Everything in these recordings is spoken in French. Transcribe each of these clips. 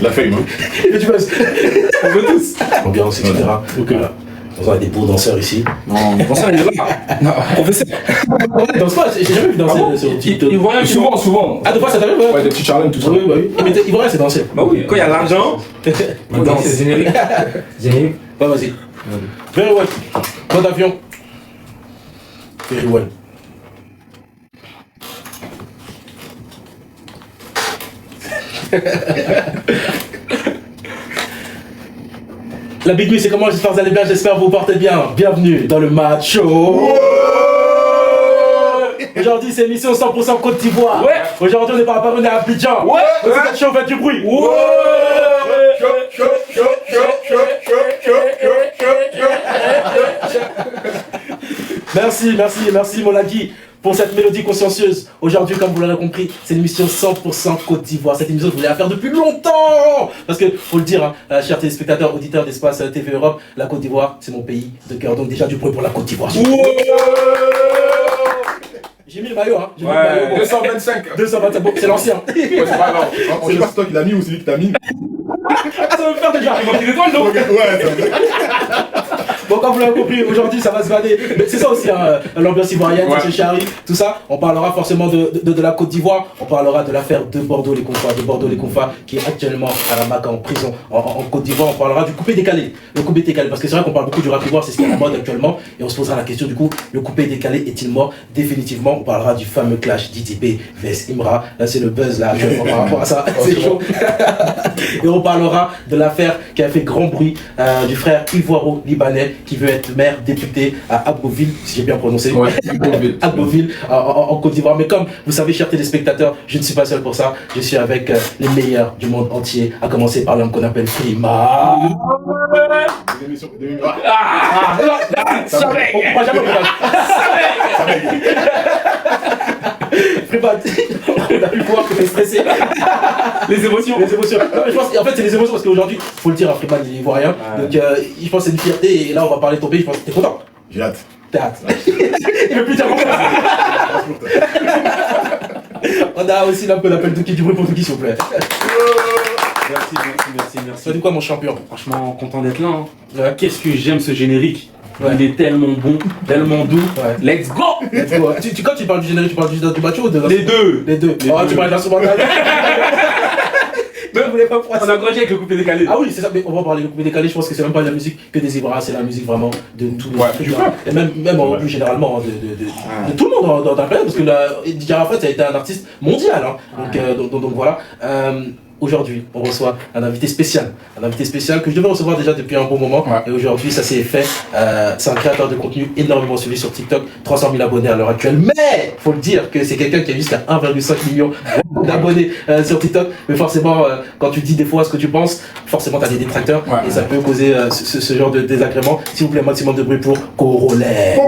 La feuille, non? Mais tu passes. On veut tous. Ambiance, etc. Donc là, on a des beaux danseurs ici. Non, danseur, il est là. Non, professeur. Ouais, danse pas, j'ai jamais vu danser sur TikTok. Il voit rien, souvent. Ah, deux fois ça t'arrive? Ouais, des petits challenges, tout ça. Oui, bah oui. Mais il voit rien, c'est danser. Bah oui, quand il y a l'argent, on danse. C'est générique. Générique. Ouais, vas-y. Very well. Code d'avion. Very well. La Big Nuit, c'est comment? J'espère que vous allez bien, j'espère que vous portez bien. Bienvenue dans le match show. Aujourd'hui, c'est émission 100% Côte d'Ivoire. Ouais. Aujourd'hui, on n'est pas apparu, on est à Abidjan. Ouais. Vous êtes chaud, faites du bruit. Merci mon Lagui pour cette mélodie consciencieuse. Aujourd'hui, comme vous l'aurez compris, c'est une émission 100% Côte d'Ivoire. Cette émission que vous voulez la faire depuis longtemps. Parce que, faut le dire, hein, chers téléspectateurs, auditeurs d'Espace TV Europe, la Côte d'Ivoire, c'est mon pays de cœur. Donc déjà du bruit pour la Côte d'Ivoire. J'ai mis le maillot, hein. J'ai mis le maillot. 225. 225, bon, c'est l'ancien. Ouais, c'est pas grave. On sait pas si toi qui l'as mis ou c'est lui qui t'a mis. Ça va me faire déjà. il manque des étoiles, non? Ouais, c'est Bon, comme vous l'avez compris, aujourd'hui ça va se valer. Mais c'est ça aussi, hein, l'ambiance ivoirienne, Ouais. chez Chari, tout ça. On parlera forcément de la Côte d'Ivoire. On parlera de l'affaire de Bordeaux-les-Confas, qui est actuellement à la MAC en prison en Côte d'Ivoire. On parlera du coupé-décalé. Le coupé-décalé, parce que c'est vrai qu'on parle beaucoup du rap ivoire, c'est ce qui est en mode actuellement. Et on se posera la question du coup, le coupé-décalé est-il mort définitivement? On parlera du fameux clash d'ITP vs Imra. Là, c'est le buzz là, actuellement par rapport à ça. C'est chaud. Et on parlera de l'affaire qui a fait grand bruit du frère ivoiro-libanais qui veut être maire député à Agboville, si j'ai bien prononcé. Ouais, Agboville en Côte d'Ivoire. Mais comme vous savez, chers téléspectateurs, je ne suis pas seul pour ça. Je suis avec les meilleurs du monde entier, à commencer par l'homme qu'on appelle Prima. On croit jamais au village. Prima, on a pu voir que t'es stressé. Les émotions. Les émotions. Non, mais je pense, en fait, c'est les émotions parce qu'aujourd'hui, faut le dire, Freeman, il est ivoirien. Donc, je pense que c'est une fierté. Et là, on va parler de ton pays. Je pense que t'es content. J'ai hâte. T'as hâte. Il veut plus dire on a aussi là qu'on appelle Douki, du bruit pour Douki, s'il vous plaît. Merci. Ça dit quoi, mon champion? Franchement, content d'être là. Hein. Ouais. Qu'est-ce que j'aime ce générique. Ouais. Il est tellement bon, tellement doux. Ouais. Let's go. Let's go. Quand tu parles du générique, tu parles du macho ou de Les deux. Les deux. Les Oh, deux. tu parles de l'instrumental. Je voulais pas On a grandi avec le coupé décalé. Ah oui, c'est ça, mais on va parler de coupé décalé. Je pense que c'est même pas la musique que des Ivoiriens, c'est la musique vraiment de tout le monde. Et même en plus généralement de tout le monde dans la période, parce que DJ Arafat ça a été un artiste mondial. Hein. Donc voilà. Aujourd'hui, on reçoit un invité spécial que je devais recevoir déjà depuis un bon moment. Ouais. Et aujourd'hui, ça s'est fait. C'est un créateur de contenu énormément suivi sur TikTok, 300 000 abonnés à l'heure actuelle. Mais faut le dire que c'est quelqu'un qui a jusqu'à 1,5 million d'abonnés sur TikTok. Mais forcément, quand tu dis des fois ce que tu penses, forcément, tu as des détracteurs et ça peut causer ce genre de désagrément. S'il vous plaît, maximum de bruit pour Corolet.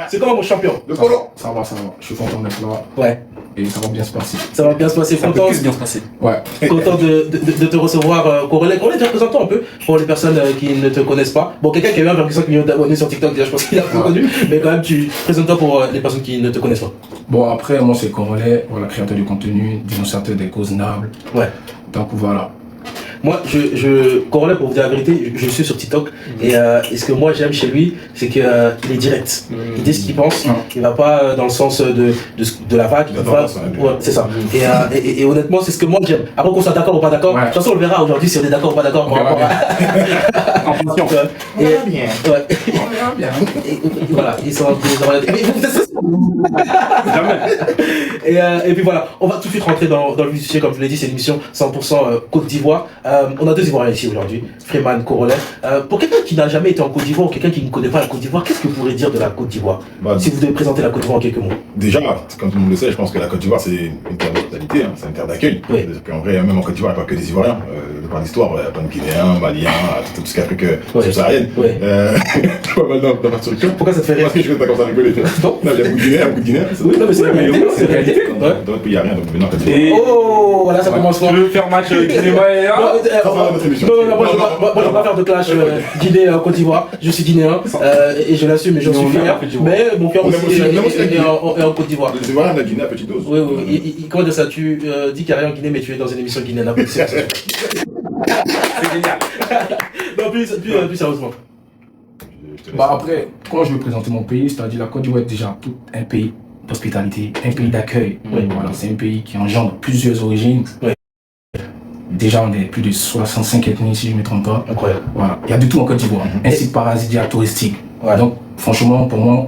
C'est comment mon champion? Le Colo. Ça va. Je suis content d'être là. Ouais. Et ça va bien se passer. Ça va bien se passer. Ça peut plus bien se passer. Ouais. Content de te recevoir, Corolet. Corolet, tu représentes un peu pour les personnes qui ne te connaissent pas. Bon, quelqu'un qui a eu 1,5 million d'abonnés sur TikTok, déjà, je pense qu'il a peu connu. Mais quand même, tu présentes-toi pour les personnes qui ne te connaissent pas. Bon, après, moi, c'est Corolet, voilà, créateur du contenu, dénonçateur des causes nobles. Ouais. Donc voilà. Moi, Corolet, pour vous dire la vérité, je le suis sur TikTok et ce que moi j'aime chez lui, c'est qu'il est direct. Il dit ce qu'il pense, il va pas dans le sens de la vague. Ouais, c'est ça. Et honnêtement, c'est ce que moi j'aime. Après qu'on soit d'accord ou pas d'accord, de toute façon on le verra aujourd'hui si on est d'accord ou pas d'accord. En fonction. On verra bien. Ouais. On verra bien. Voilà, ils sont et puis voilà, on va tout de suite rentrer dans le vif du sujet, comme je l'ai dit, c'est une émission 100% Côte d'Ivoire. On a deux Ivoiriens ici aujourd'hui, Freeman, Corolet. Pour quelqu'un qui n'a jamais été en Côte d'Ivoire ou quelqu'un qui ne connaît pas la Côte d'Ivoire, qu'est-ce que vous pourrez dire de la Côte d'Ivoire? Si vous devez présenter la Côte d'Ivoire en quelques mots. Déjà, comme tout le monde le sait, je pense que la Côte d'Ivoire c'est une terre d'hospitalité, c'est une terre d'accueil. Oui. En vrai, même en Côte d'Ivoire, il n'y a pas que des Ivoiriens. Par l'histoire, il y a plein de Guinéens, Maliens, tout ce qu'Afrique subsaharienne. Pas mal d'infrastructures. Pourquoi ça te fait rire? Parce que je fais pas comme ça rigoler. Non, il y a beaucoup de Guinéens. Oui, non, mais c'est la réalité. C'est la réalité. Dans notre pays, il n'y a rien, donc maintenant, Côte d'Ivoire. Et Oh, voilà, ça commence fort. tu veux faire match Guinée et notre émission. Non, moi je vais pas faire de clash Guinée-Côte d'Ivoire. Je suis guinéen et je l'assume et j'en suis fier. Mais mon frère On aime aussi aussi la Guinée. est en Côte d'Ivoire. Les Ivoiriens, la Guinée à petite dose. Oui, oui. Comment dire ça? Tu dis qu'il n'y a rien en Guinée, mais tu es dans une émission guinéenne. C'est génial. Non, plus sérieusement. Bah après, quand je veux présenter mon pays, c'est-à-dire la Côte d'Ivoire est déjà tout un pays d'hospitalité, un pays d'accueil. Voilà, c'est un pays qui engendre plusieurs origines. Ouais. Déjà, on est plus de 65 ethnies, si je ne me trompe pas. Incroyable. Voilà, il y a de tout en Côte d'Ivoire. Un site paradisiaque touristique. Ouais. Donc, franchement, pour moi,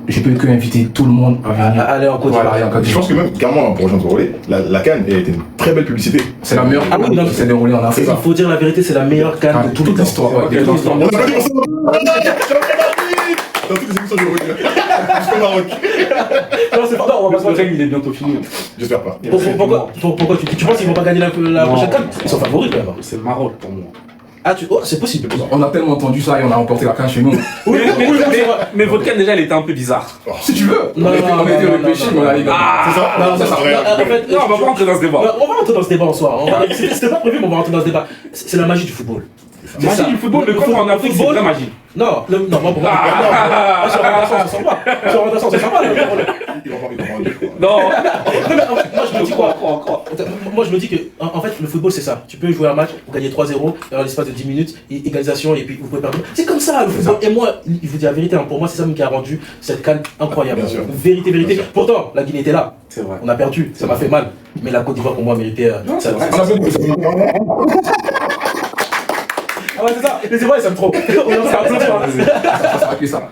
je peux que inviter tout le monde à venir. Aller en Côte Voilà, d'Ivoire. aller en Côte Je d'Ivoire. pense que même, carrément, pour rejoindre Rolé, la Cannes a été une très belle publicité. C'est la meilleure oui, non, qui s'est déroulée en Afrique. Il faut dire la vérité, c'est la meilleure canne de tout le temps. l'histoire. Ouais, de toute l'histoire. On a pas dit pour ça. Dans toutes les émissions du Maroc. Jusqu'au Maroc. Non, c'est pas on va pas se mentir. Il est bientôt fini. J'espère pas. Pourquoi tu penses qu'ils vont pas gagner la prochaine canne? Ils sont favoris quand même. C'est le Maroc pour moi. Ah, c'est possible. On a tellement entendu ça et on a remporté la canne chez nous. Mais votre canne déjà elle était un peu bizarre. Si tu veux, Non, on était réfléchis, mais on a les gars. C'est ça? Non, c'est ça. En fait, Non, on va pas rentrer dans ce débat. On va rentrer dans ce débat en soi. C'était pas prévu, mais on va rentrer dans ce débat. C'est la magie du football. C'est Magie ça. du football, le football en Afrique c'est football- vraie magie. Non, moi pour moi. Non, sur orientation, on se sent pas. Sur orientation, on se sent pas. Il va pas dire quoi. Non. Non, mais en fait, moi je me dis quoi? Moi je me dis que en fait le football c'est ça. Tu peux jouer un match, vous gagnez 3-0 dans l'espace de 10 minutes, égalisation et puis vous pouvez perdre. C'est comme ça le football. Et moi, je vous dis la vérité, pour moi c'est ça qui a rendu cette canne incroyable. Bien sûr. Vérité. Bien sûr. Pourtant, la Guinée était là. C'est vrai. On a perdu, ça m'a fait mal. Mais la Côte d'Ivoire pour moi méritait. c'est vrai. On a fait beaucoup. Ah ouais, c'est ça. Les Ivoiriens ils s'aiment trop. On en sait un peu, Ça sera que ça.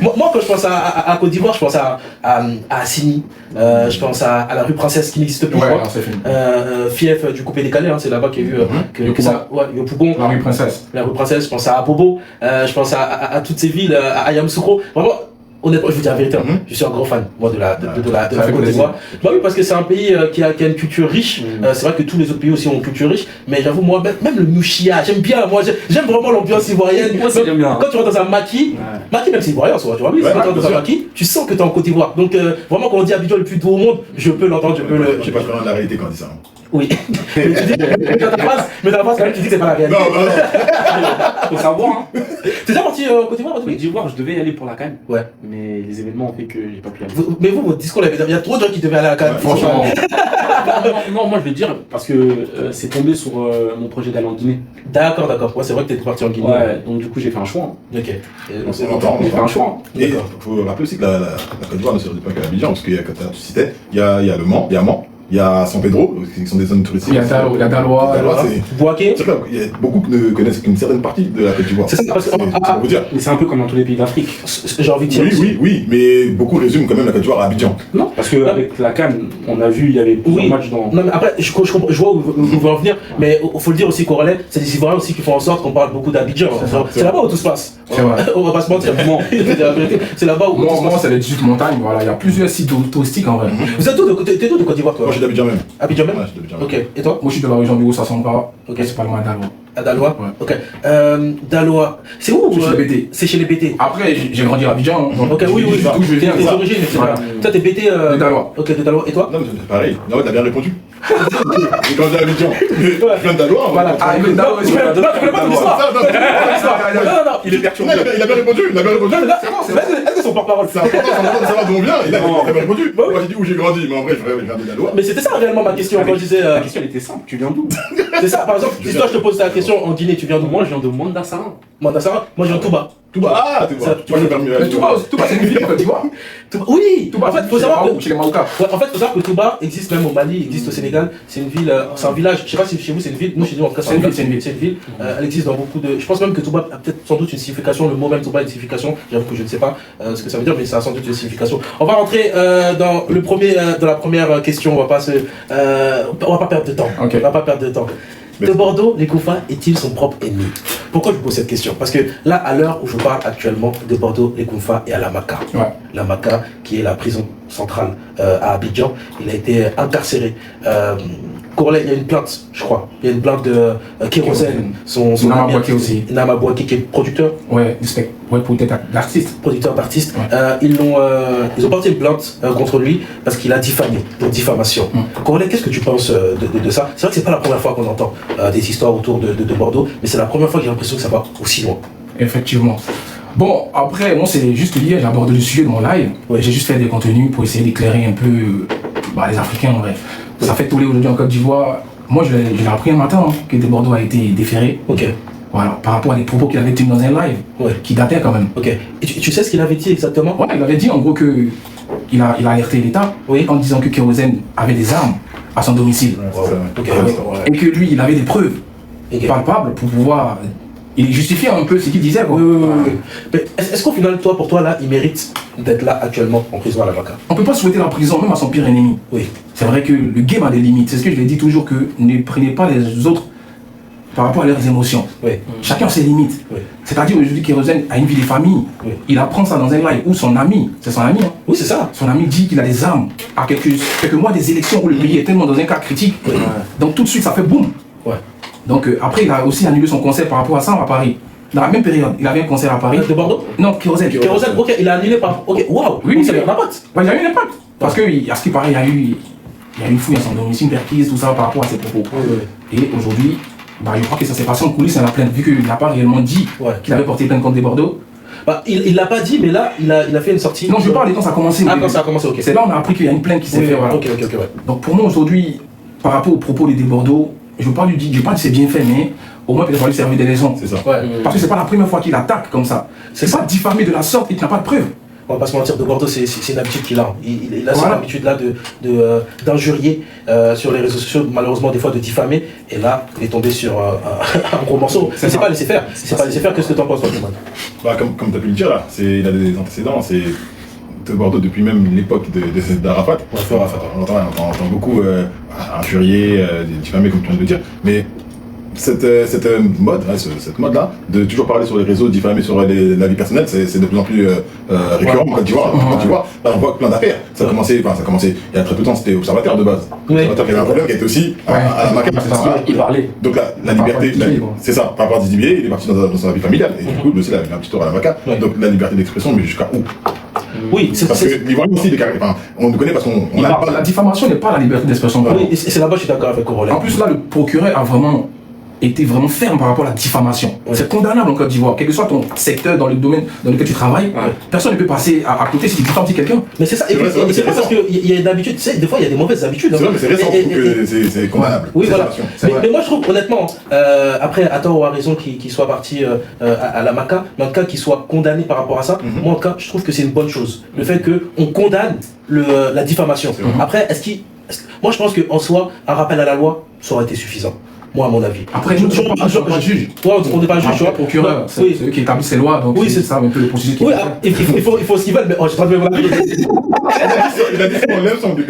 Moi, quand je pense à Côte d'Ivoire, je pense à Assini, je pense à la rue Princesse qui n'existe plus. Ouais, je crois. non, c'est fini. Fief du coupé décalé, c'est là-bas qu'il y a eu Yopougon, La rue Princesse. la rue Princesse, je pense à Bobo, je pense à toutes ces villes, à Yamoussoukro. Vraiment, honnêtement, je vous dis la vérité, je suis un grand fan moi, de la Côte d'Ivoire. Bah oui, parce que c'est un pays qui a une culture riche. C'est vrai que tous les autres pays aussi ont une culture riche, mais j'avoue, moi, même le Mouchia, j'aime bien, j'aime vraiment l'ambiance ivoirienne. Moi aussi, j'aime bien. Quand tu rentres dans un maquis, maquis même c'est ivoirien en soi, tu vois, mais Ouais, quand tu rentres dans un bien maquis, tu sens que tu es en Côte d'Ivoire. Donc vraiment, quand on dit Abidjan le plus doux au monde, je peux l'entendre, je peux le. J'ai pas fait de la réalité quand on dit ça. Oui. Mais tu dis, mais dans ta phrase, quand même, tu dis que c'est pas la réalité. Non. Faut savoir, hein. T'es déjà parti en Côte d'Ivoire, Côte d'Ivoire, je devais y aller pour la canne. Ouais. Mais les événements ont fait que j'ai pas pu y aller. Mais vous, votre discours, il y a trop de gens qui devaient aller à la canne. Franchement, Non, moi je vais te dire parce que c'est tombé sur mon projet d'aller en Guinée. D'accord. Ouais, c'est vrai que t'es parti en Guinée. Ouais, donc du coup j'ai fait un choix. Ok. On entend. J'ai fait un choix. Et il faut rappeler aussi que la Côte d'Ivoire ne se réduit pas qu'à Abidjan, parce qu'il y a, comme tu citais, il y a le Mans, il y a Mans, il y a San Pedro, qui sont des zones touristiques. il y a Daloa. Daloa, c'est Boaké. c'est vrai, il y a beaucoup qui ne connaissent qu'une certaine partie de la Côte d'Ivoire. C'est ça, parce que- C'est pour vous dire. Mais c'est un peu comme dans tous les pays d'Afrique. J'ai envie de dire. Oui, mais beaucoup résument quand même la Côte d'Ivoire à Abidjan. Non, parce qu'avec la canne, on a vu, il y avait plusieurs Oui. matchs dans. Non, mais après, je vois où vous voulez en venir, mais il faut le dire aussi, Corrélé, c'est des Ivoiriens aussi qui font en sorte qu'on parle beaucoup d'Abidjan. C'est là-bas où tout se passe. C'est vrai. On va pas se mentir. C'est là-bas où tout se Moi, passe. c'est les 18 montagnes. Voilà, il y a plusieurs sites touristiques en vrai. Vous êtes t'es d'où de Côte d'Ivoire, toi? Moi, je suis d'Abidjan même. Abidjan même? Ouais, je suis d'Abidjan même. Ok. Et toi? Moi, je suis de la région du Haut-Sassamba, Ok. principalement à Daloa. À Daloa? Ouais. Ok. Daloa. C'est où? C'est chez les BT. C'est chez les BT. Après, j'ai grandi à Abidjan. Donc, Ok, oui. D'où je viens, Tes ça. origines, etc. Voilà. Toi, t'es BT. De Daloa. Ok, de Daloa. Et toi? Non, mais c'est pareil. Non, t'as bien répondu. J'ai grandi à Abidjan. Je viens de Daloa. Voilà. Ah, mais Daloa, Tu connais pas ton histoire? Non. Il est perturbé. Il a bien répondu. Est-ce que son porte-parole? C'est important de savoir d'où on vient. Il a bien répondu. Bah oui. Moi, j'ai dit où j'ai grandi, mais en vrai, je viens de Daloa. Mais c'était ça réellement ma question quand je disais. La question elle était simple, tu viens d'où? C'est ça, par exemple, si toi je te pose la question en Guinée, tu viens d'où? Moi je viens de Mandassara. Mandassara? Moi je viens de Touba. Touba. Ah, Touba. Ça, Tu m'as permis. Mais Touba, c'est une ville en Côte d'Ivoire. Oui! Touba, En fait, faut savoir que. chez les Marocains. Ouais, en fait, faut savoir que Touba existe même au Mali, existe au Sénégal. C'est une ville, c'est un village. Je sais pas si chez vous c'est une ville. Nous chez nous en tout cas c'est une ville. Elle existe dans beaucoup de. Je pense même que Touba a peut-être sans doute une signification. Le mot même Touba a une signification. J'avoue que je ne sais pas ce que ça veut dire, mais ça a sans doute une signification. On va rentrer dans la première question. On va pas perdre de temps. Ok. On va pas perdre de temps. De Bordeaux, les Koufa est-il son propre ennemi? Pourquoi je vous pose cette question? Parce que là, à l'heure où je parle actuellement, de Bordeaux, les Koufa est à la Maca. Ouais. La Maca, qui est la prison centrale à Abidjan, il a été incarcéré. Corley, il y a une plainte, je crois. Il y a une plainte de Kérosène, son Nama Bouaké aussi. Nama Bouaké qui est producteur. Ouais, peut-être d'artiste. Producteur d'artiste. Ouais. Ils ont porté une plainte contre lui parce qu'il a diffamé, donc diffamation. Corley, qu'est-ce que tu penses de ça? C'est vrai que c'est pas la première fois qu'on entend des histoires autour de Bordeaux, mais c'est la première fois que j'ai l'impression que ça va aussi loin. Effectivement. Bon, après, moi, c'est juste hier, j'ai abordé le sujet de mon live. Ouais. J'ai juste fait des contenus pour essayer d'éclairer un peu les Africains en vrai. Ça fait tourner aujourd'hui en Côte d'Ivoire. Moi, je l'ai appris un matin que De Bordeaux a été déféré. Ok. Voilà, par rapport à des propos qu'il avait tenus dans un live, qui dataient quand même. Ok. Et tu sais ce qu'il avait dit exactement? Ouais, il avait dit en gros que il a alerté l'État en disant que Kérosène avait des armes à son domicile. Ok. Et que lui, il avait des preuves palpables pour pouvoir. Il justifiait un peu ce qu'il disait. Quoi. Oui. Mais est-ce qu'au final, pour toi, là, il mérite d'être là actuellement en prison à la Maca? On peut pas souhaiter la prison même à son pire ennemi. Oui. C'est vrai que le game a des limites. C'est ce que je l'ai dit toujours, que ne prenez pas les autres par rapport à leurs émotions. Oui. Chacun a ses limites. Oui. C'est-à-dire aujourd'hui Kérosène a une vie de famille. Oui. Il apprend ça dans un live où son ami, c'est son ami. Hein. Oui, c'est ça. Son ami dit qu'il a des armes à quelques mois des élections où le pays est tellement dans un cas critique. Oui. Donc tout de suite ça fait boum. Ouais. Donc après il a aussi annulé son concert par rapport à ça à Paris. Dans la même période, il avait un concert à Paris. De Bordeaux? Non, Kérosène. Kérosène, ok, il a annulé par. Ok, waouh! Oui, ça c'est a un impact. Ouais, il y a eu un impact. Parce que, à ce qui paraît, il y a eu une fouille à son domicile, une perquise, tout ça par rapport à ses propos. Oui. Et aujourd'hui, je crois que ça s'est passé en coulisses à la plainte, vu qu'il n'a pas réellement dit qu'il avait porté plainte contre des Bordeaux. Il l'a pas dit, mais là, il a fait une sortie. Non, je parle quand ça a commencé. Ah, quand ça a commencé, ok. C'est là où on a appris qu'il y a une plainte qui s'est faite. Voilà. Ok, ouais. Donc pour moi, aujourd'hui, par rapport aux propos des Bordeaux, je ne veux pas lui dire que c'est bien fait, mais au moins peut-être lui servir des raisons. C'est ça. Ouais. Parce que c'est pas la première fois qu'il attaque comme ça. C'est pas diffamé de la sorte et qu'il n'a pas de preuves. On va pas se mentir, De Bordeaux, c'est une habitude qu'il a. Il a cette habitude-là d'injurier sur les réseaux sociaux, malheureusement des fois de diffamer. Et là, il est tombé sur un gros morceau. C'est pas laissé faire. C'est pas laissé faire. Qu'est-ce que tu en penses, toi, Clément? Comme tu as pu le dire là, il a des antécédents. C'est De Bordeaux depuis même l'époque d'Arafat. On entend beaucoup injurier, diffamer, comme tu viens de le dire. Mais cette mode-là, de toujours parler sur les réseaux, diffamer sur la vie personnelle, c'est de plus en plus récurrent en Côte d'Ivoire. Là, on voit plein d'affaires. Ça a commencé il y a très peu de temps, c'était Observateur de base. Observateur qui avait un problème qui était aussi à la Maca. Il parlait. Donc la liberté, c'est ça, par rapport à Didier, il est parti dans sa vie familiale. Et du coup, lui aussi, il avait un petit tour à la Maca. Donc la liberté d'expression, mais jusqu'à où? Oui, c'est parce que l'Ivoirien aussi, on le connaît parce qu'on a pas. La diffamation n'est pas la liberté d'expression. Oui, et c'est là-bas je suis d'accord avec Corolé. En plus, là, le procureur a vraiment été vraiment ferme par rapport à la diffamation. C'est condamnable en Côte d'Ivoire, quel que soit ton secteur dans le domaine dans lequel tu travailles, personne ne peut passer à côté si tu diffames quelqu'un. Mais c'est ça, et c'est pas parce qu'il y a une habitude, tu sais, des fois il y a des mauvaises habitudes. C'est vrai, mais c'est récent, c'est condamnable. Oui, voilà. Mais moi je trouve honnêtement, après, à tort ou à raison qu'il soit parti à la Maca, mais en tout cas qu'il soit condamné par rapport à ça, moi en tout cas je trouve que c'est une bonne chose. Le fait qu'on condamne la diffamation. Après, moi je pense qu'en soi, un rappel à la loi, ça aurait été suffisant. Moi, à mon avis. Après, nous ne sommes pas juge. On n'est pas juge, tu vois. Procureur, c'est eux qui établissent les lois, donc c'est ça un peu le processus. Oui, il faut ce qu'ils veulent, mais j'ai pas de mémoire. Il a dit qu'on lève son but.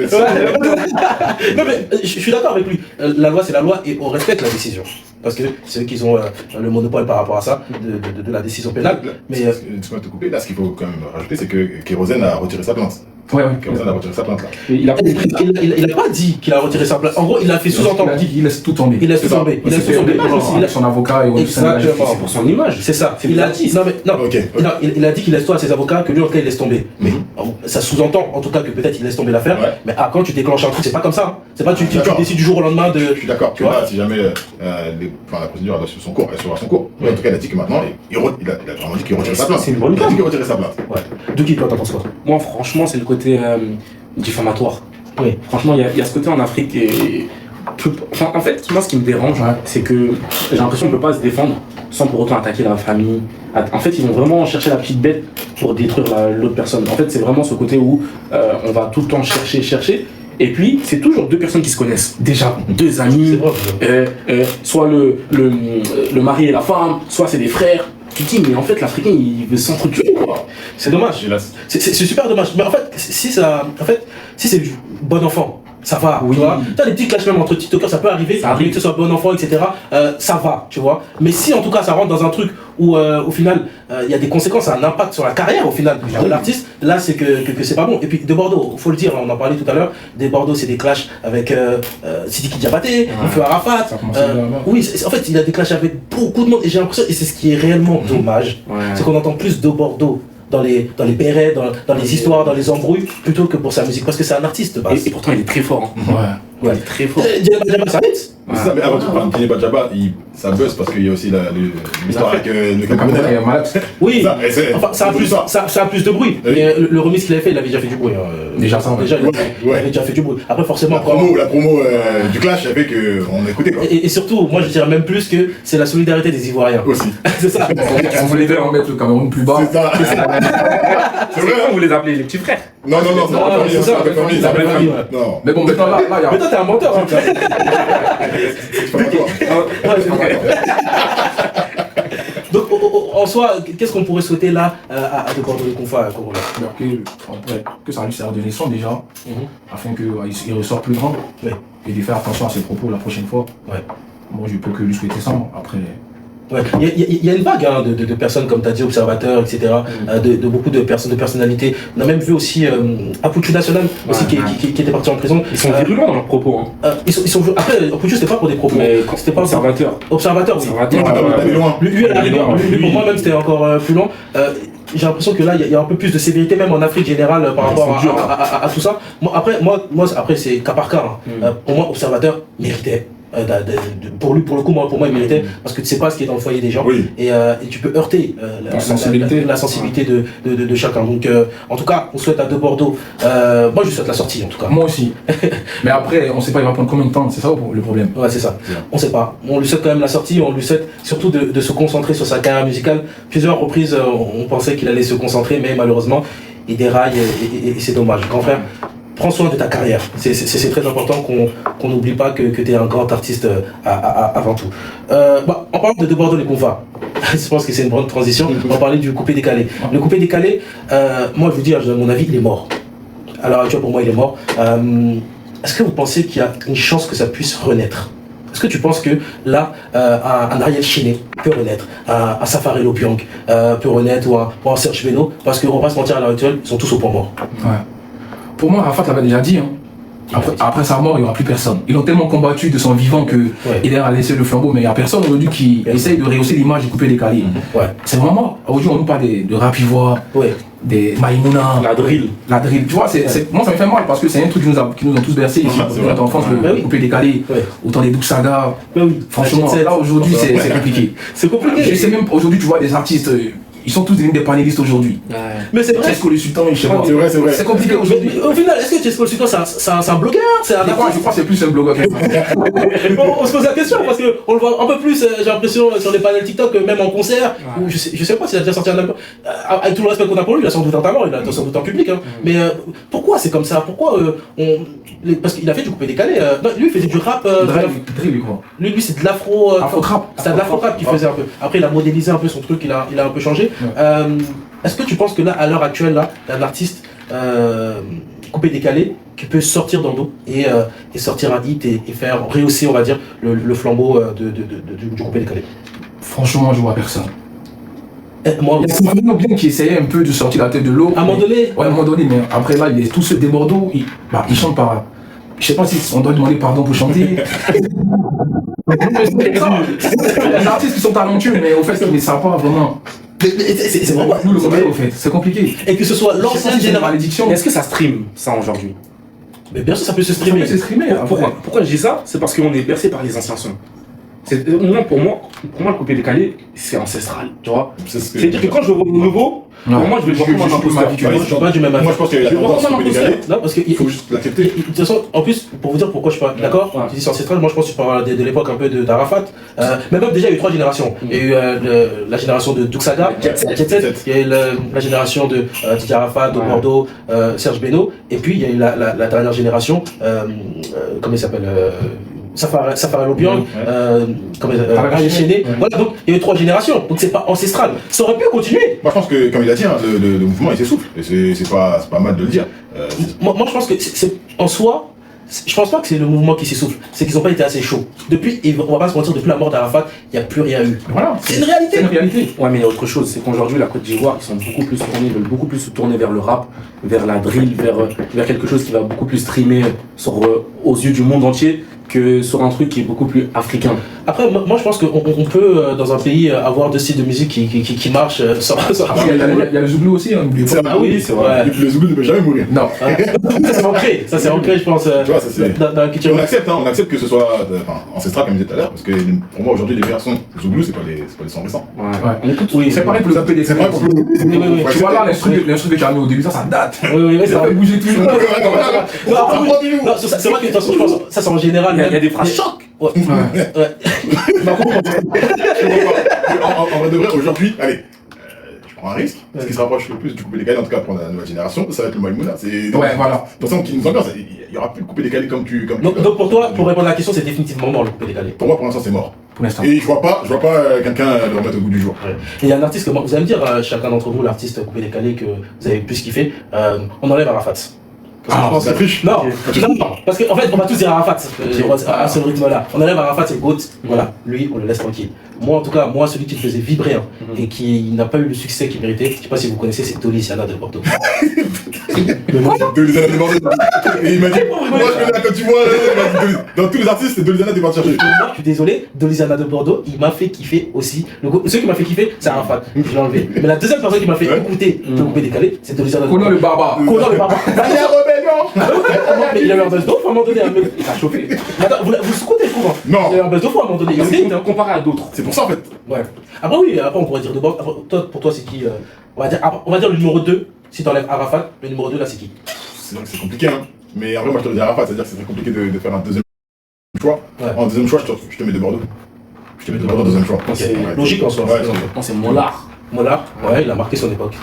Non, mais je suis d'accord avec lui. La loi, c'est la loi et on respecte la décision. Parce que c'est eux qui ont le monopole par rapport à ça, de la décision pénale. Mais. Excuse-moi de te couper, là, ce qu'il faut quand même rajouter, c'est que Kérosène a retiré sa plainte. Kérosène a retiré sa plainte là. Il a pas dit qu'il a retiré sa plainte. En gros, il a fait sous-entendre. Il a dit qu'il laisse tout tomber. Il laisse tout tomber. Il laisse tout tomber. Il a son avocat et c'est pour son image. C'est ça. Il a dit. Il a dit qu'il laisse tout à ses avocats, que lui en tout cas il laisse tomber. Mais ça sous-entend en tout cas que peut-être il laisse tomber l'affaire. Mais quand tu déclenches un truc, c'est pas comme ça. C'est pas tu décides du jour au lendemain de. Je suis d'accord. Tu vois, si jamais la procédure elle suit son cours, elle suivra son cours. En tout cas, il a dit que maintenant, il a vraiment dit qu'il retirait sa plainte. C'est une bonne Il a dit qu'il retirait sa plainte. De qui toi t'en penses quoi? Moi, franchement, c'est le côté diffamatoire. Oui. Franchement, il y a ce côté en Afrique et. Enfin, en fait, moi, ce qui me dérange, c'est que j'ai l'impression qu'on ne peut pas se défendre sans pour autant attaquer la famille. En fait, ils vont vraiment chercher la petite bête pour détruire l'autre personne. En fait, c'est vraiment ce côté où on va tout le temps chercher. Et puis, c'est toujours deux personnes qui se connaissent. Déjà, deux amis, soit le mari et la femme, soit c'est des frères. Tu te dis, mais en fait, l'Africain, il veut s'entretuer, quoi. C'est dommage. C'est super dommage. Mais en fait, si c'est du bon enfant, ça va, Oui. tu vois. Tu as des petits clashs même entre TikTokers, ça peut arriver, que ce soit bon enfant, etc. Ça va, tu vois. Mais si en tout cas ça rentre dans un truc où au final il y a des conséquences, ça a un impact sur la carrière au final de l'artiste, là c'est que c'est pas bon. Et puis de Bordeaux, faut le dire, on en parlait tout à l'heure, des Bordeaux c'est des clashs avec Sidiki Diabaté, Feu Arafat. Oui, en fait il y a des clashs avec beaucoup de monde et j'ai l'impression, et c'est ce qui est réellement dommage, c'est qu'on entend plus de Bordeaux dans les bérets, dans les histoires, dans les embrouilles, plutôt que pour sa musique, parce que c'est un artiste de base. Et pourtant il est très fort. Hein. Ouais. Il est très fort. Djeba, ça hit. C'est ça, mais avant tout, Djeba Djaba, ça buzz parce qu'il y a aussi l'histoire avec le Camerounais. Oui, Ça, et c'est- enfin, ça a plus de bruit. Oui. Mais le remix qu'il avait fait, il avait déjà fait du bruit. Déjà, ça, déjà, il ouais. avait déjà fait du bruit. Après, forcément, La promo du Clash a fait qu'on écoutait quoi. et surtout, moi je dirais même plus que c'est la solidarité des Ivoiriens. Aussi. C'est ça. On voulait faire mettre le Cameroun plus bas. C'est ça. C'est vrai, vous les appelez les petits frères. Non, c'est Non, pas c'est ça, famille, c'est la même famille, ouais. Non, Mais bon, maintenant là, il y a. Mais toi, t'es un menteur. Hein. c'est pas toi. Donc, en soi, qu'est-ce qu'on pourrait souhaiter là à De Bordeaux les Confas, Corolla? Que ça lui serve de leçon déjà, afin qu'il ressort plus grand. Oui. Et de faire attention à ses propos la prochaine fois. Ouais. Moi, je peux que lui souhaiter ça. Après. Ouais. Il y a une vague hein, de personnes, comme tu as dit, observateurs, etc., de beaucoup de personnes, de personnalités. On a même vu aussi Apuchu National, aussi, qui était parti en prison. Ils sont virulents dans leurs propos. Hein. Ils sont, après, Apuchu, c'était pas pour des propos. Mais c'était pas observateur. Observateur, oui. Allez loin. Lui, pour moi, même, c'était encore plus long. J'ai l'impression que là, il y a un peu plus de sévérité, même en Afrique générale, par rapport à tout ça. Moi, après, c'est cas par cas. Hein. Pour moi, observateur méritait. Pour le coup, pour moi, il méritait, parce que tu sais pas ce qui est dans le foyer des gens, Oui. et tu peux heurter la sensibilité de chacun. Donc, en tout cas, on souhaite à De Bordeaux, moi je souhaite la sortie en tout cas. Moi aussi. Mais après, on sait pas, il va prendre combien de temps, c'est ça le problème. Ouais, c'est ça. On sait pas. On lui souhaite quand même la sortie, on lui souhaite surtout de se concentrer sur sa carrière musicale. Plusieurs reprises, on pensait qu'il allait se concentrer, mais malheureusement, il déraille et c'est dommage. Grand frère, prends soin de ta carrière. C'est très important qu'on n'oublie pas que tu es un grand artiste avant tout. En parlant de Bordeaux les Confas, je pense que c'est une bonne transition. On va parler du coupé décalé. Le coupé décalé, moi je vous dis, à mon avis, il est mort. Alors actuellement, pour moi, il est mort. Est-ce que vous pensez qu'il y a une chance que ça puisse renaître? Est-ce que tu penses que là, un Ariel Chiné peut renaître, un Safari Lopiang peut renaître, ou un Serge Beno? Parce qu'on va pas se mentir, à l'heure actuelle, ils sont tous au point mort. Ouais. Pour moi, Arafat l'avait déjà dit. Hein. Après sa mort, il n'y aura plus personne. Ils l'ont tellement combattu de son vivant qu'il a laissé le flambeau, mais il n'y a personne aujourd'hui qui essaye de rehausser l'image du coupé décalé. Ouais. C'est vraiment mort. Aujourd'hui, on nous parle de rap ivoire, des Maïmouna, La drill. Tu vois, moi ça me fait mal parce que c'est un truc qui nous ont tous bercés ici. Notre enfance, le coupé décalé, autant des Douk Saga. Franchement, là aujourd'hui, c'est compliqué. C'est compliqué. Je sais même, aujourd'hui, tu vois des artistes. Ils sont tous devenus des panélistes aujourd'hui. Mais c'est vrai. Chesco le Sultan, je sais pas. C'est vrai. C'est compliqué aujourd'hui. Au final, est-ce que Chesco le Sultan, c'est un blogueur? C'est un Je crois que c'est plus un blogueur que ça. on se pose la question parce qu'on le voit un peu plus, j'ai l'impression, sur les panels TikTok, même en concert. Ou je sais pas s'il a déjà sorti un album. Avec tout le respect qu'on a pour lui, il a sans doute un talent, il a sans doute un public. Hein. Mais pourquoi c'est comme ça? Pourquoi parce qu'il a fait du coupé décalé. Non, lui, il faisait du rap. Lui, c'est de l'afro. Afro-trap. C'est de l'afro-trap qu'il faisait un peu. Après, il a modélisé un peu son truc, il a un peu changé. Est-ce que tu penses que là, à l'heure actuelle, là, il y a un artiste coupé décalé qui peut sortir dans l'eau et sortir un hit et faire rehausser, on va dire, le flambeau du coupé décalé? Franchement, je vois personne. Moi, il y a Sylvain bien qui essayait un peu de sortir la tête de l'eau. À un moment donné. Ouais, à un moment donné, mais après là, tous ceux des Bordeaux, ils chantent par. Je sais pas si on doit demander pardon pour chanter. Il y a des artistes qui sont talentueux, mais au fait, ils ne savent pas vraiment. C'est vraiment. Nous, le problème, au fait, c'est compliqué. Et que ce soit l'ancienne génération. Est-ce que ça stream, ça, aujourd'hui? Mais bien sûr, ça peut se streamer. Ça peut se streamer. Pourquoi je dis ça? C'est parce qu'on est bercé par les anciens sons. Pour moi, le coupé décalé, c'est ancestral, tu vois. C'est-à-dire que quand je vois le nouveau, pour moi, je vais le voir comme un imposteur. Je suis pas du même avis. Moi, je pense qu'il y a la tendance coupé décalé. Non, parce que il faut juste l'accepter. De toute façon, en plus, pour vous dire pourquoi je suis pas d'accord, tu dis c'est ancestral, moi je pense que tu parles de l'époque un peu d'Arafat. Mais même déjà, il y a eu 3 générations. Il y a eu la génération de Douk Saga, Jet Set. Il y a eu la génération de Didier Arafat, de Bordeaux, Serge Beno. Et puis, il y a eu la dernière génération, comment il s'appelle Safari Lopiang, Ariel Chiné. Voilà, donc il y a eu 3 générations, donc c'est pas ancestral. Ça aurait pu continuer. Moi je pense que, comme il a dit, hein, le mouvement il s'essouffle. Et c'est pas mal de le dire. Moi je pense que en soi, Je pense pas que c'est le mouvement qui s'essouffle, c'est qu'ils n'ont pas été assez chauds. Depuis, et on va pas se mentir, depuis la mort d'Arafat, il n'y a plus rien eu. Voilà. C'est une réalité. C'est une réalité. Ouais, mais il y a autre chose, c'est qu'aujourd'hui, la Côte d'Ivoire, ils sont veulent beaucoup plus se tourner vers le rap, vers la drill, vers quelque chose qui va beaucoup plus streamer aux yeux du monde entier que sur un truc qui est beaucoup plus africain. Après, moi je pense qu'on peut, dans un pays, avoir deux styles de musique qui marchent sans Il y a le Zouglou aussi, hein, n'oubliez pas. Ah oui, c'est vrai. Le Zouglou ne peut jamais mourir. Non. Ça c'est ancré, je pense, Tu vois, ça c'est. dans la culture. On accepte que ce soit ancestral, comme je disais tout à l'heure, parce que pour moi aujourd'hui, les versions Zouglou, c'est pas les sons récents. Ouais. On écoute, oui, c'est pareil pour le coupé des C'est vrai pour le. Oui. Tu vois là, l'instru que tu as mis au début, ça date. Oui, Ça fait bouger tout le monde. Non, après, oui. Non, c'est vrai que de toute façon, je pense, ça c'est en général. Il y a des phrases chocs. Ouais. En vrai de vrai, aujourd'hui, allez, je prends un risque. Ce qui se rapproche le plus du coupé décalé, en tout cas pour la nouvelle génération, ça va être le Maïmouna. Ouais, voilà. Pour ça, qui nous engage, il n'y aura plus de coupé décalé comme tu. Donc pour toi, pour répondre à la question, c'est définitivement mort le coupé décalé. Pour moi, pour l'instant, c'est mort. Pour l'instant. Et je vois pas quelqu'un le remettre au goût du jour. Et il y a un artiste que moi, vous allez me dire, chacun d'entre vous, l'artiste coupé décalé que vous avez plus kiffé, on enlève Arafat. Parce que je pense ça que- triche. Non, parce qu'en fait, on va tous dire Arafat, à ce rythme-là. On enlève Arafat, c'est GOAT, voilà, lui, on le laisse tranquille. Moi, en tout cas, celui qui me faisait vibrer et qui n'a pas eu le succès qu'il méritait, je sais pas si vous connaissez, c'est Dolisiana de Bordeaux. Dolizana de Bordeaux. Et il m'a dit, moi je connais la Côte d'Ivoire, dans tous les artistes, c'est Dolizana qui va chercher. Moi, je suis désolé, Dolisiana de Bordeaux, il m'a fait kiffer aussi. Celui qui m'a fait kiffer, c'est Arafat, je l'ai enlevé. Mais la deuxième personne qui m'a fait écouter le coupé décalé, c'est Dolisiana de Bordeaux. Conan le barbare. Conan le barbare. Il y a rébellion. Mais il avait un buzz d'ouf à un moment donné, hein, mec. Ça a chauffé. Mais attends, vous scoutez le courant. Non. Il avait un buzz d'ouf à un moment donné. Il C'est était, hein. comparé à d'autres. C'est pour ça en fait. Ouais. Après oui, après on pourrait dire de bord. Pour toi c'est qui on va dire le numéro 2, si t'enlèves Arafat, le numéro 2 là c'est qui? C'est vrai que c'est compliqué, hein. Mais après, moi je te le dis à Arafat, c'est-à-dire que c'est très compliqué de faire un deuxième choix. Ouais. En deuxième choix, je te mets de Bordeaux. Je te mets de Bordeaux en deuxième choix. Ok. Ouais. Logique en soi. Ouais, Non, c'est Mollard. Mollard, ouais, il a marqué son époque.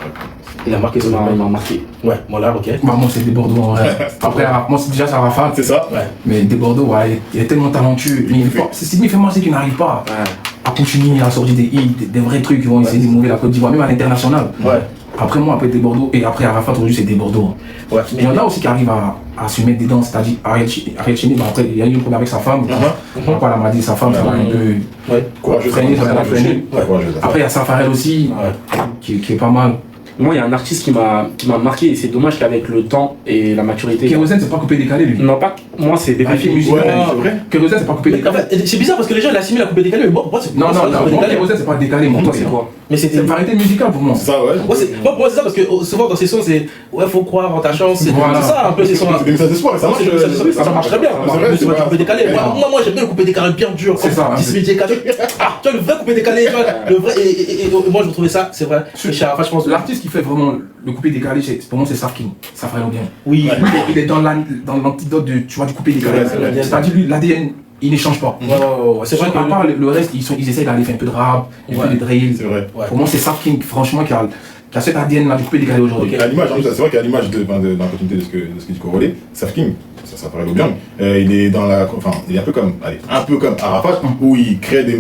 Il a marqué son Il époque. m'a marqué. Ouais, Mollard, ok. Moi, c'est des Bordeaux en vrai. Après, moi, c'est déjà Arafat. C'est ça. Ouais. Mais des Bordeaux, ouais, il est tellement talentueux. Mais c'est ce qui me fait mal, c'est qu'il n'arrive pas Ouais. à continuer à sortir des hits, des vrais trucs qui vont essayer de mouver la Côte d'Ivoire, même à l'international. Ouais. Après moi, après des Bordeaux, et après Arafat, aujourd'hui, c'est des Bordeaux. Ouais. Mais il y en a aussi qui arrivent à se mettre dedans, c'est-à-dire Ariel Chini, bah, après, il y a eu une problème avec sa femme. Pourquoi elle m'a dit sa femme, ça va un peu Ouais. Courageux, freiner, ça va freiner. Ouais, courageux. Après, il y a Safarel aussi, qui est pas mal. Moi, il y a un artiste qui m'a marqué et c'est dommage qu'avec le temps et la maturité. Kérosène, c'est pas coupé décalé, lui. Non, pas. Moi, c'est Bébé Ah, film Philippe. musical. Ouais, c'est vrai. Kérosène, c'est pas coupé Mais en décalé. fait, c'est bizarre parce que les gens l'assimilent à coupé décalé, mais moi c'est Non, c'est non, pas non, coupé moi, décalé. Kérosène, c'est pas décalé. Pour toi, c'est quoi? Mais c'était. C'est une variété musicale pour moi. C'est ça, ouais. Moi, pour moi c'est ça parce que souvent dans ces sons c'est ouais faut croire en ta chance, c'est Voilà. ça un peu ces sons. C'est des messages d'espoir, et ça marche. Ça marche très bien. C'est vrai, Mais c'est pas pas. du coupé décalé. Moi j'aime bien le coupé décalé bien dur. C'est ça, Tu vois le vrai coupé décalé, tu vois, le vrai et moi je trouvais ça, c'est vrai. Et chez Arafat, je pense. L'artiste qui fait vraiment le coupé décalé, pour moi, c'est Saf King. Safarel bien. Oui. Il est dans l'antidote du coupé décalé. Ouais, c'est vrai. C'est-à-dire, lui, l'ADN, il n'échange pas. Ouais, c'est vrai À que part le reste, ils essayent d'aller faire un peu de rap, un peu de drill. C'est vrai. Ouais. Pour moi, c'est Saf King, franchement, qui a cet ADN là du coupé décalé aujourd'hui. Ok. À l'image, c'est vrai qu'à l'image dans la continuité de ce que dit Corolé, Saf King, ça paraît bien. Il est dans la, enfin, il est un peu comme Arafat, où il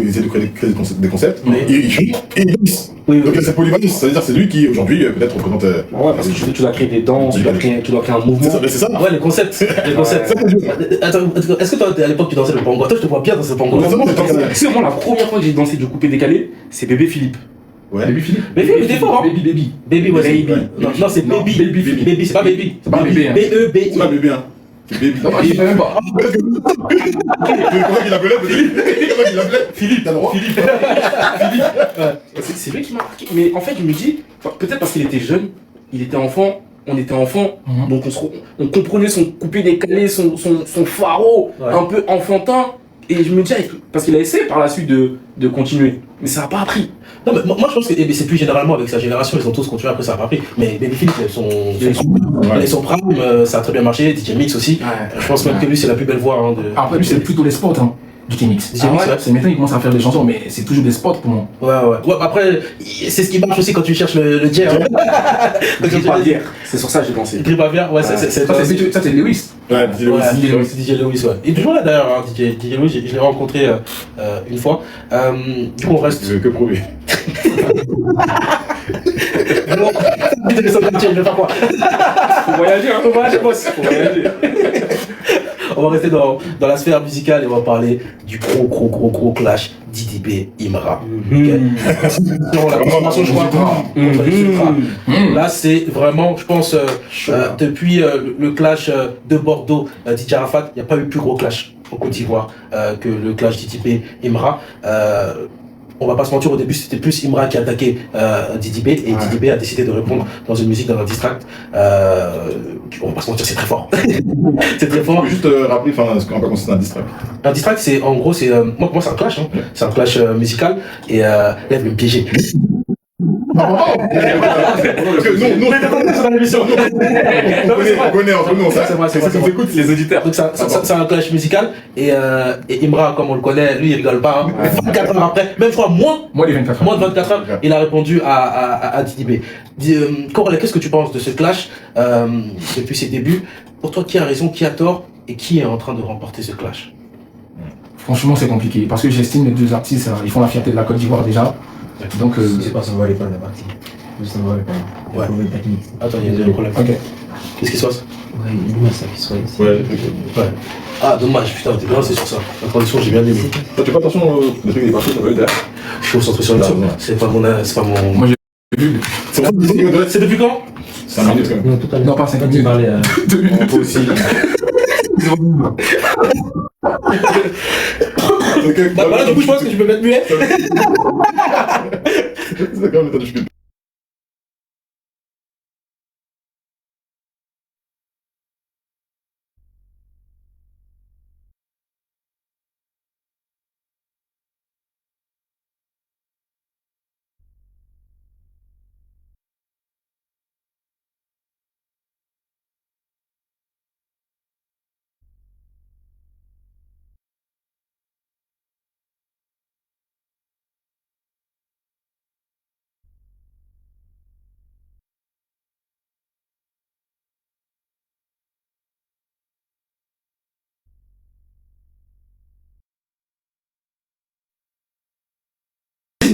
essaie de créer des concepts, Oui. et il chante et il danse. Oui, Donc il y a cette polyvalence, ça veut dire c'est lui qui aujourd'hui peut-être représente. Ouais, parce que tu dois créer des danses, tu dois créer un mouvement. C'est ça. Ouais, les concepts. Attends, est-ce que toi, à l'époque, tu dansais le bongo? Toi, je te vois bien dans ce bongo. Ouais, ça, Moi, c'est je pas dansais- moi, la première fois que j'ai dansé du coupé décalé, c'est Bébé Philippe. Ouais. Baby Philippe. Mais Philippe, il était fort, hein. Baby. Baby, ouais, Baby. Non, c'est Non, Baby. Baby Philippe. Baby, c'est pas Baby. C'est pas bébé, hein. B-E-B-I. C'est pas bébé, hein. C'est baby. Non, je sais même pas. Comment qu'il l'appelait Comment qu'il l'appelait Philippe, t'as le droit Philippe. C'est lui qui m'a marqué. Mais en fait, je me dis, peut-être parce qu'il était jeune, il était enfant, on était enfant, Mhm. donc on comprenait son coupé décalé, son pharo Ouais. un peu enfantin. Et je me dis, parce qu'il a essayé par la suite de continuer, mais ça n'a pas appris. Non, mais moi je pense que c'est plus généralement avec sa génération, ils ont tous continué, après ça n'a pas pris. Mais Baby Philippe, son prime, ça a très bien marché, DJ Mix aussi. Je pense même que lui, c'est la plus belle voix. Hein, Après, lui, c'est plutôt les spots, hein, DJ Mix. DJ Mix, ouais. C'est maintenant, il commence à faire des chansons, mais c'est toujours des spots pour moi. Ouais, après, c'est ce qui marche aussi quand tu cherches le jet. Grippe à bière. C'est sur ça que j'ai dansé. Grippe à bière, ouais, Ça, c'est Lewis. Ouais, dis-le Ouais, aussi. DJ Lewis, ouais. Il est toujours là d'ailleurs, hein, DJ Lewis, je l'ai rencontré une fois. Du coup, on reste. Je veux que prouver. Bon, je vais faire quoi? Faut voyager, boss. Faut voyager. On va rester dans la sphère musicale et on va parler du gros clash Didibé Imra. Sur la consommation, je crois, contre les Ultras. Là, c'est vraiment, je pense, depuis le clash de Bordeaux, Didier Arafat, il n'y a pas eu plus gros clash en Côte d'Ivoire que le clash Didibé Imra. On va pas se mentir, au début c'était plus Imra qui attaquait Didibé et Didibé a décidé de répondre dans une musique, dans un distract. On va pas se mentir, c'est très fort. C'est très fort. Juste rappeler, ce qu'on va consiste un distract. Un distract, c'est en gros, c'est moi pour moi c'est un clash, hein. C'est un clash musical et là il veut me piéger. Parce que nous, on est dans l'émission. On connaît entre nous, ça. C'est ça qu'on écoute, les auditeurs. Donc c'est un clash musical et Imra, comme on le connaît, lui il rigole pas. 24 heures après, même je crois moins de 24 heures, il a répondu à Didibé. Corolla, qu'est-ce que tu penses de ce clash depuis ses débuts? Pour toi, qui a raison, qui a tort et qui est en train de remporter ce clash? Franchement, c'est compliqué parce que j'estime les deux artistes, ils font la fierté de la Côte d'Ivoire déjà. Donc, c'est pas ça, on va aller pas la partie. Juste on va aller pas. Ouais. Problème technique. Attends, il y a des problèmes. ok. Qu'est-ce qui se passe? Ouais, il ça qui soit ici. Ouais. Ah, dommage, putain, t'es bien lancé sur ça. La transition, j'ai bien aimé. Toi, tu fais attention au truc, il est parti, ça veut dire. Je suis concentré sur l'émission. C'est pas mon. Moi, j'ai vu. C'est depuis quand? 5 minutes quand même. Non, tout à l'heure. Non, pas 5 Quand tu minutes. parlais. Moi aussi. Bah voilà, du coup, je pense que tu peux mettre muet. C'est d'accord, mais attends, je peux.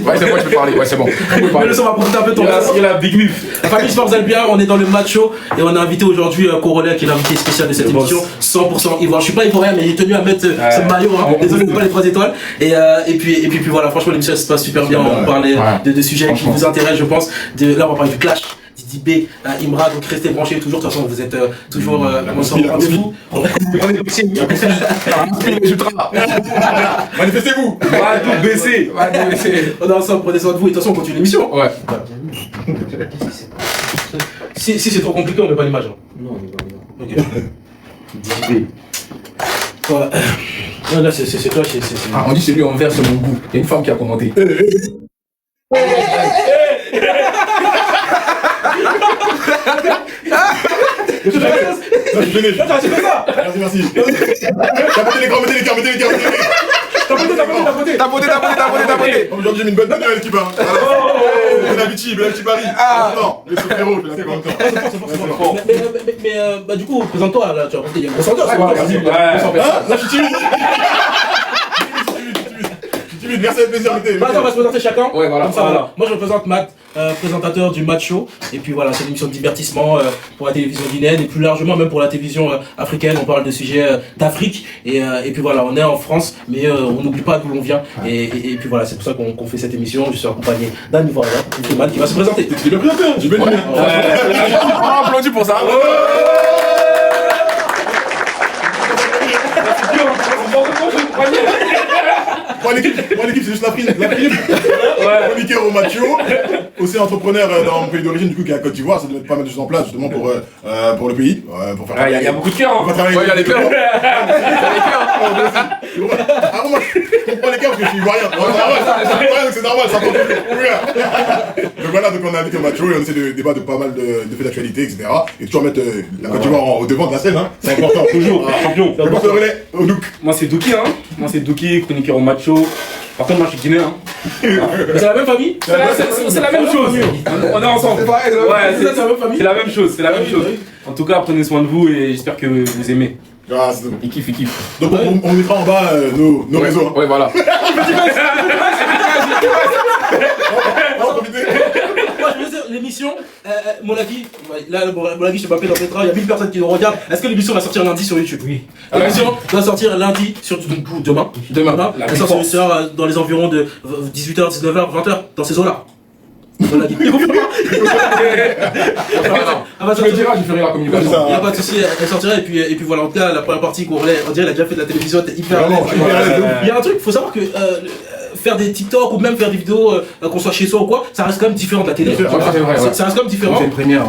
Ouais, c'est bon, je peux parler. Ouais, c'est bon. Mais le son va profiter un peu de ton Il a Big Move. Famille Sports Albia, on est dans le match show et on a invité aujourd'hui Corolla qui est l'invité spécial de cette émission, 100% ivoire. Je suis pas ivoirien mais il est tenu à mettre ce maillot, hein. Désolé de pas les 3 étoiles. Et puis voilà, franchement l'émission se passe super bien, on parlait de sujets qui vous intéressent je pense. Là on va parler du clash. Didibé, Imra, donc restez branchés toujours, de toute façon vous êtes toujours ensemble, rendez-vous. Manifestez-vous. Va tout baisser. On est ensemble, prenez soin de vous et de toute façon on continue l'émission. Ouais. Si c'est trop compliqué, on met pas l'image. Hein. Non, on y va. Ok. Didibé. Non, là c'est toi, c'est. Ah, on dit celui en vert, c'est mon goût. Il y a une femme qui a commenté. Je suis fini. Merci. Mettez les cœurs, mettez les cœurs. T'as voté. Aujourd'hui, j'ai mis une bonne tenue à l'équipe. Benavici, Paris. Attends, les frérot, je l'ai fait longtemps. Mais bah, du coup, présente-toi là, tu vas il y a une grosse ambiance. Là, je suis timide. Merci, avec plaisir. Attends, on va se présenter chacun. Ouais, voilà. Comme ça, voilà. Moi, je représente Matt, présentateur du Match Show. Et puis voilà, c'est une émission de divertissement pour la télévision guinéenne et plus largement même pour la télévision africaine. On parle de sujets d'Afrique. Et puis voilà, on est en France, mais on n'oublie pas d'où l'on vient. Et puis voilà, c'est pour ça qu'on fait cette émission. Je suis accompagné d'un Ivoirien, Matt, qui va se présenter. Tu l'as présenté, j'ai bien dit. On applaudit pour ça. Moi l'équipe c'est juste la prime. Chroniqueur au Mathieu, aussi entrepreneur dans mon pays d'origine du coup qui est à Côte d'Ivoire, ça doit mettre pas mal de choses en place justement pour le pays. Pour faire Il y a beaucoup de cœurs. on va travailler. Ouais, il y a les cœurs. Ah moi je comprends les cœurs parce que je suis ivoirien. C'est normal, ça prend toujours. Donc voilà, donc on a invité au Mathieu et on essaie de débattre de pas mal de faits d'actualité, etc. Et toujours mettre la Côte d'Ivoire au devant de la scène, hein. C'est important. Toujours, champion. Je passe le relais au Douk. Moi c'est Douki, hein. Moi c'est Douki, chroniqueur au macho. Par contre, moi je suis guinéen. Mais c'est la même famille? C'est la même chose. On est ensemble. C'est pareil, Ouais, C'est la même famille? c'est la même chose, c'est la même chose. En tout cas, prenez soin de vous et j'espère que vous aimez. Ah, c'est tout. Il kiffe. Donc on mettra en bas nos réseaux. Hein. Ouais, voilà. On va en profiter. Moi, je veux dire, l'émission, Monaki, là, Monaki, je sais pas dans Petra, il y a 1000 personnes qui nous regardent. Est-ce que l'émission va sortir lundi sur YouTube? Oui. L'émission va sortir lundi sur demain. Demain. Elle sort dans les environs de 18h, 19h, 20h, dans ces eaux-là. Monaki. Tu me diras, je ferai la communication. Il n'y a pas de souci, elle sortira et puis voilà, en tout cas, la première partie qu'on relève, on dirait qu'elle a déjà fait de la télévision, t'es hyper à l'aise. Il y a un truc, il faut savoir que faire des TikTok ou même faire des vidéos, qu'on soit chez soi ou quoi, ça reste quand même différent de la télé. C'est vrai, Ça reste quand même différent. C'est une première.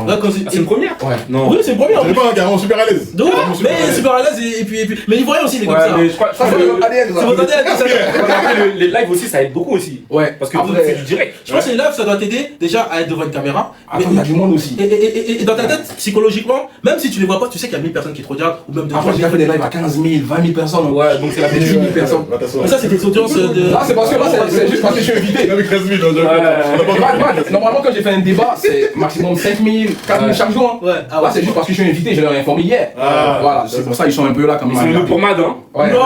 C'est une première? Ouais. Non. Oui, c'est une première. C'est pas un garant super à l'aise. Donc, mais super à l'aise et puis. Mais l'Ivoirien aussi, il est comme ça. Mais je crois C'est votre ADN. après, les lives aussi, ça aide beaucoup aussi. Ouais. Parce que Après, c'est du direct. Je pense que les lives, ça doit t'aider déjà à être devant une caméra. Après, il y a du monde aussi. Et dans ta tête, psychologiquement, même si tu les vois pas, tu sais qu'il y a 1000 personnes qui te regardent ou même Après, j'ai déjà fait des lives à 15 000, 20 000 personnes. Ouais, donc c'est la 18 000 personnes. Mais ça, c'est des audiences de. Là, c'est parce que là, c'est juste parce que je suis invité. Avec 13 000, Normalement, quand j'ai fait un débat, c'est maximum 5 000, 4 000 chaque jour. Ouais, Là, c'est juste parce que je suis invité, je leur ai informé hier. Voilà, c'est pour ça qu'ils sont un peu là comme C'est une pommade, hein. Ouais. Non,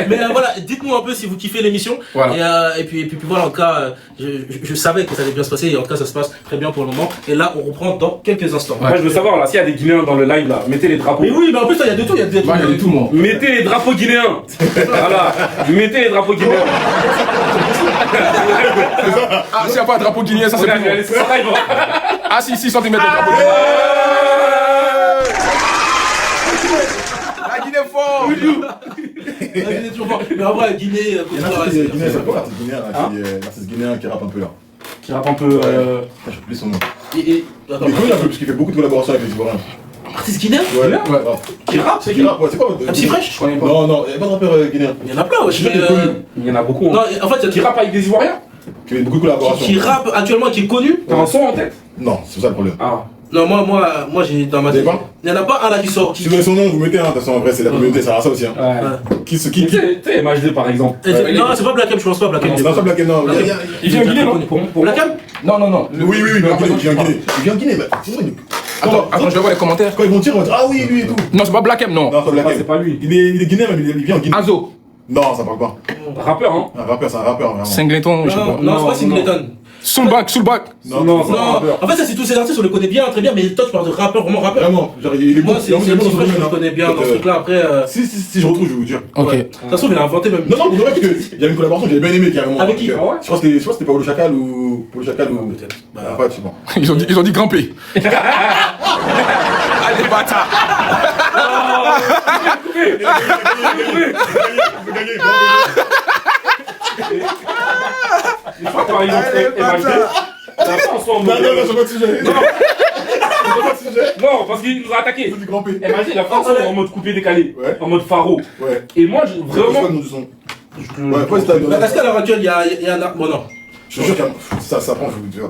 mais voilà, dites-nous un peu si vous kiffez l'émission. Voilà. Et puis voilà, en tout cas, je savais que ça allait bien se passer et en tout cas, ça se passe très bien pour le moment. Et là, on reprend dans quelques instants. Moi, je veux savoir, là, s'il y a des Guinéens dans le live, là, mettez les drapeaux. Mais oui, mais en plus, il y a de tout, il y a de tout. Moi, j'ai tout, moi. Mettez les drapeaux guinéens. Voilà. Mettez les drapeaux guinéens. Ah, s'il n'y a pas un drapeau guinéen, ça c'est Regarde, plus allez, bon. c'est ça, ils vont- Ah, si, ils sont des drapeau guinéen. La Guinée fort. La Guinée est toujours forte. Mais en vrai, Guinée, Il y a un artiste guinéen, c'est quoi l'artiste guinéen là, l'artiste guinéen qui rappe un peu là? Qui rappe un peu. Je sais plus son nom. Attends, Il est connu un peu parce qu'il fait beaucoup de collaborations avec les Ivoiriens. artiste guinéen Ouais, Ouais. qui rappe, c'est Qui qui? rappe, ouais, c'est quoi MC Fresh? Je connais pas. Non, non, il n'y a pas de rappeur guinéen. Il y en a plein, ouais. Je sais qu'il est connu. Il y en a beaucoup. Non, Hein. en fait, il y a Qui rappe avec des Ivoiriens. Qui fait beaucoup de collaborations. qui rappe actuellement, qui est connu. T'as un son en tête. Non, c'est ça le problème. Ah. Non, moi j'ai dans ma Vous avez tête. pas Il n'y en a pas un là qui sort. Si vous avez son nom, vous mettez, hein, de toute façon, en vrai, c'est la communauté, ça rend ça aussi. Hein. Ouais. Qui se Tu qui sais, MHD par exemple. Non, c'est pas Black M, je pense pas Black M. C'est pas Black M, non. Il vient en Guinée, non Black M? Non, non, non. Oui, oui, il vient en Guinée, il vient en Guinée. Il vient en Guinée, mais c'est vrai, Attends, je vais voir les commentaires. quand ils vont dire, on va dire, ah oui, lui et tout. Non, c'est pas Black M, non. Non, c'est Black Ah, M. c'est pas lui. Il est guinéen, mais il vient en Guinée. Azo. Non, ça parle pas. Rappeur, hein. Un rappeur, c'est un rappeur, vraiment. Singleton, je sais pas. Non, c'est pas Singleton. Soulback. Non, Non, c'est un Non, rappeur. en fait, ça c'est tous ces artistes, on les connaît bien, très bien, mais toi tu parles de rappeur, vraiment rappeur. Vraiment, genre, il est bon. Moi, c'est il est bon MC dans Fresh ce que je domaine, connais bien hein. dans ce truc-là. Après, Si je retrouve, je vais vous dire. Ok. ouais. Ça se trouve, il a inventé même. Non, non, pour de vrai, parce qu'il y a une collaboration que j'avais bien aimé carrément. Avec qui? Donc, Ah ouais je crois que c'était Paolo Chacal ou. Paolo Chacal ou. Peut-être. Ah, pas, je sais pas. Ils ont dit grand P. Allez, bâtard. Une fois, par exemple, MHD. La France soit en Non, mode. non, non, c'est pas de sujet. Non, C'est pas de sujet. non, parce qu'il nous a attaqué. C'est du grand P. MHD, la France soit en mode coupé décalé. Ouais. En mode pharo. Ouais. Et moi, C'est quoi vraiment. le nom du son? Ouais, après, c'est Est-ce qu'à l'heure actuelle, il y a un. Bon, non. Je te jure qu'il y a. Ça prend, je vais vous dire.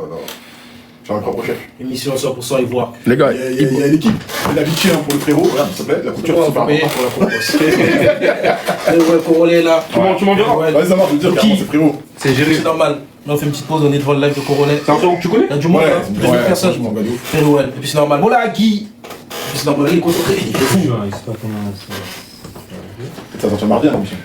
Je vais mes propres chefs. Émission 100% Ivoire. Les gars, Il y a l'équipe. Il a l'habitude hein, pour le frérot. Voilà, s'il te plaît. La couture, c'est super important pour la France. Ouais, Corolé là. Tu m'enverras. Ouais, Ouais, ça marche, je veux dire, carrément, c'est frérot. C'est géré. c'est normal. Là, on fait une petite pause, on est devant le live de Corolé. C'est un frérot que tu connais? Il y a du monde Ouais, là. c'est Plusieurs personnes. franchement, gars de ouf. Frérot, ouais. Et puis c'est normal. Voilà, Guy. Et puis c'est normal, il est concentré. Je sais pas comment ça. Ça sortira mardi, hein, la mission.